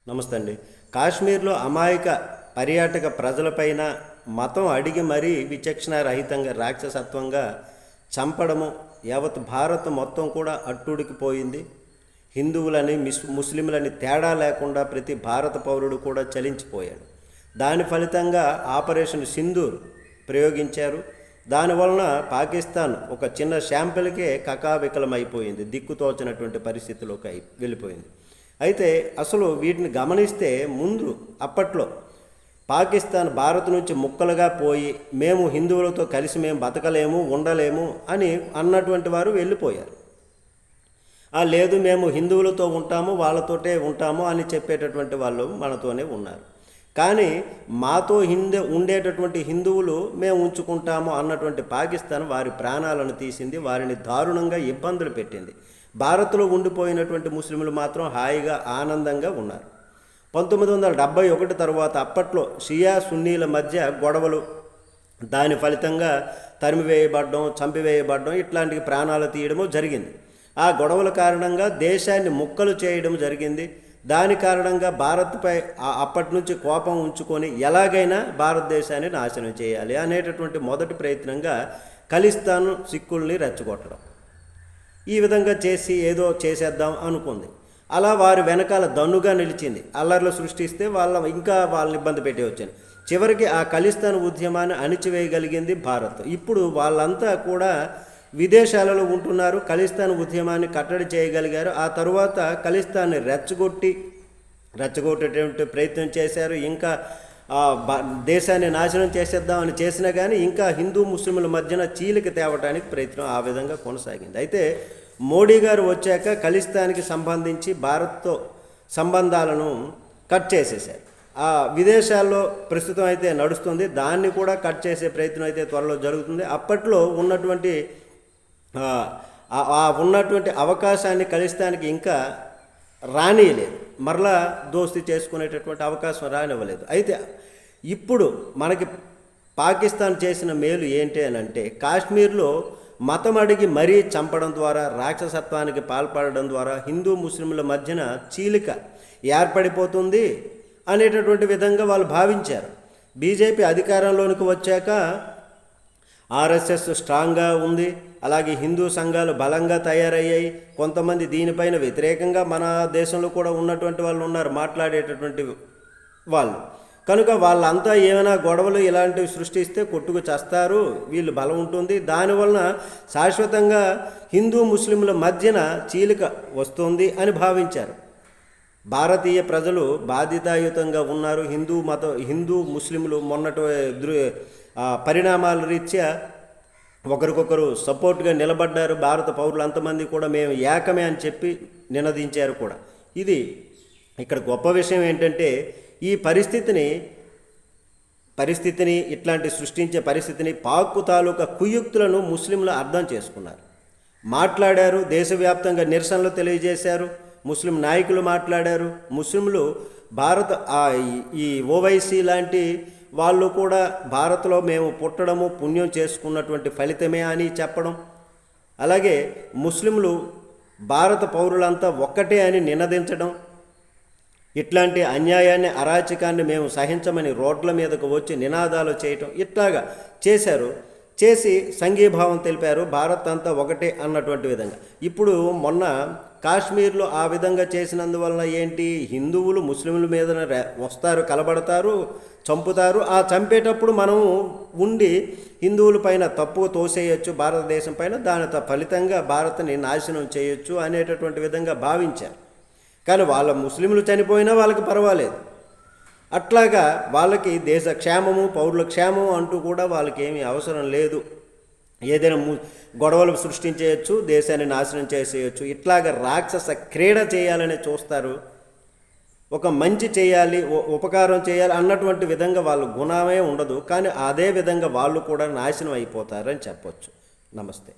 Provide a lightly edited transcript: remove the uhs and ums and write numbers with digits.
నమస్తే అండి. కాశ్మీర్లో అమాయక పర్యాటక ప్రజలపైన మతం అడిగి మరీ విచక్షణారహితంగా రాక్షసత్వంగా చంపడము యావత్ భారత్ మొత్తం కూడా అట్టుడికిపోయింది. హిందువులని ముస్లింలని తేడా లేకుండా ప్రతి భారత పౌరుడు కూడా చలించిపోయాడు. దాని ఫలితంగా ఆపరేషన్ సింధూర్ ప్రయోగించారు. దానివలన పాకిస్తాన్ ఒక చిన్న శాంపిల్కే కకావికలమైపోయింది, దిక్కుతోచినటువంటి పరిస్థితిలోకి వెళ్ళిపోయింది. అయితే అసలు వీటిని గమనిస్తే ముందు అప్పట్లో పాకిస్తాన్ భారత్ నుంచి ముక్కలుగా పోయి మేము హిందువులతో కలిసి మేము బతకలేము ఉండలేము అని అన్నటువంటి వారు వెళ్ళిపోయారు. లేదు మేము హిందువులతో ఉంటాము వాళ్ళతోటే ఉంటాము అని చెప్పేటటువంటి వాళ్ళు మనతోనే ఉన్నారు. కానీ మాతో ఉండేటటువంటి హిందువులు మేము ఉంచుకుంటాము అన్నటువంటి పాకిస్తాన్ వారి ప్రాణాలను తీసింది, వారిని దారుణంగా ఇబ్బందులు పెట్టింది. భారత్లో ఉండిపోయినటువంటి ముస్లింలు మాత్రం హాయిగా ఆనందంగా ఉన్నారు. 1971 తర్వాత అప్పట్లో షియా సున్నీల మధ్య గొడవలు, దాని ఫలితంగా తరిమివేయబడడం, చంపివేయబడడం, ఇట్లాంటి ప్రాణాలు తీయడము జరిగింది. ఆ గొడవల కారణంగా దేశాన్ని ముక్కలు చేయడం జరిగింది. దాని కారణంగా భారత్పై అప్పటి నుంచి కోపం ఉంచుకొని ఎలాగైనా భారతదేశాన్ని నాశనం చేయాలి అనేటటువంటి మొదటి ప్రయత్నంగా ఖలిస్తాన్ సిక్కుల్ని రెచ్చగొట్టడం. ఈ విధంగా చేసి ఏదో చేసేద్దాం అనుకుంది. అలా వారి వెనకాల దన్నుగా నిలిచింది. అల్లర్లు సృష్టిస్తే వాళ్ళని ఇబ్బంది పెట్టి వచ్చాను. చివరికి ఆ ఖలిస్తాన్ ఉద్యమాన్ని అణిచివేయగలిగింది భారత్. ఇప్పుడు వాళ్ళంతా కూడా విదేశాలలో ఉంటున్నారు, ఖలిస్తాన్ ఉద్యమాన్ని కట్టడి చేయగలిగారు. ఆ తరువాత ఖలిస్తాన్ని రెచ్చగొట్టేటువంటి ప్రయత్నం చేశారు. ఇంకా దేశాన్ని నాశనం చేసేద్దామని చేసినా కానీ ఇంకా హిందూ ముస్లింల మధ్యన చీలిక తేవడానికి ప్రయత్నం ఆ విధంగా కొనసాగింది. అయితే మోడీ గారు వచ్చాక ఖలిస్తాన్కి సంబంధించి భారత్తో సంబంధాలను కట్ చేసేశారు. ఆ విదేశాల్లో ప్రస్తుతం అయితే నడుస్తుంది, దాన్ని కూడా కట్ చేసే ప్రయత్నం అయితే త్వరలో జరుగుతుంది. అప్పట్లో ఉన్నటువంటి అవకాశాన్ని ఖలిస్తాన్కి ఇంకా రానియలేదు, మరలా దోస్తీ చేసుకునేటటువంటి అవకాశం రానివ్వలేదు. అయితే ఇప్పుడు మనకి పాకిస్తాన్ చేసిన మేలు ఏంటి అని అంటే, కాశ్మీర్లో మతం అడిగి మరీ చంపడం ద్వారా, రాక్షసత్వానికి పాల్పడడం ద్వారా హిందూ ముస్లింల మధ్యన చీలిక ఏర్పడిపోతుంది అనేటటువంటి విధంగా వాళ్ళు భావించారు. బీజేపీ అధికారంలోనికి వచ్చాక ఆర్ఎస్ఎస్ స్ట్రాంగ్గా ఉంది, అలాగే హిందూ సంఘాలు బలంగా తయారయ్యాయి. కొంతమంది దీనిపైన వ్యతిరేకంగా మన దేశంలో కూడా ఉన్నటువంటి వాళ్ళు ఉన్నారు, మాట్లాడేటటువంటి వాళ్ళు. కనుక వాళ్ళంతా ఏమైనా గొడవలు ఇలాంటివి సృష్టిస్తే కొట్టుకు చేస్తారు, వీళ్ళు బలం ఉంటుంది. దానివలన శాశ్వతంగా హిందూ ముస్లింల మధ్యన చీలిక వస్తుంది అని భావించారు. భారతీయ ప్రజలు బాధ్యతాయుతంగా ఉన్నారు. హిందూ ముస్లింలు మొన్నటి పరిణామాల రీత్యా ఒకరికొకరు సపోర్ట్గా నిలబడ్డారు. భారత పౌరులు అంతమంది కూడా మేము ఏకమే అని చెప్పి నినదించారు కూడా. ఇది ఇక్కడ గొప్ప విషయం ఏంటంటే, ఈ పరిస్థితిని ఇట్లాంటి సృష్టించే పరిస్థితిని పాక్ తాలూకా కుయుక్తులను ముస్లింలు అర్థం చేసుకున్నారు, మాట్లాడారు, దేశవ్యాప్తంగా నిరసనలు తెలియజేశారు, ముస్లిం నాయకులు మాట్లాడారు. ముస్లింలు ఈ ఓవైసీ లాంటి వాళ్ళు కూడా భారత్లో మేము పుట్టడము పుణ్యం చేసుకున్నటువంటి ఫలితమే అని చెప్పడం, అలాగే ముస్లింలు భారత పౌరులంతా ఒక్కటే అని నినదించడం, ఇట్లాంటి అన్యాయాన్ని అరాచకాన్ని మేము సహించమని రోడ్ల మీదకు వచ్చి నినాదాలు చేయటం, ఇట్లాగా చేసి సంఘీభావం తెలిపారు, భారత్ అంతా ఒకటే అన్నటువంటి విధంగా. ఇప్పుడు మొన్న కాశ్మీర్లో ఆ విధంగా చేసినందువలన ఏంటి, హిందువులు ముస్లింల మీద వస్తారు, కలబడతారు, చంపుతారు. ఆ చంపేటప్పుడు మనం ఉండి హిందువుల పైన తప్పు తోసేయచ్చు, భారతదేశం పైన, దాని ఫలితంగా భారత్ని నాశనం చేయొచ్చు అనేటటువంటి విధంగా భావించారు. కానీ వాళ్ళ ముస్లింలు చనిపోయినా వాళ్ళకి పర్వాలేదు. అట్లాగా వాళ్ళకి దేశ క్షేమము, పౌరుల క్షేమం అంటూ కూడా వాళ్ళకి ఏమీ అవసరం లేదు. ఏదైనా గొడవలు సృష్టించేయచ్చు, దేశాన్ని నాశనం చేసేయచ్చు, ఇట్లాగ రాక్షస క్రీడ చేయాలని చూస్తారు. ఒక మంచి చేయాలి, ఉపకారం చేయాలి అన్నటువంటి విధంగా వాళ్ళ గుణమే ఉండదు. కానీ అదే విధంగా వాళ్ళు కూడా నాశనం అయిపోతారని చెప్పొచ్చు. నమస్తే.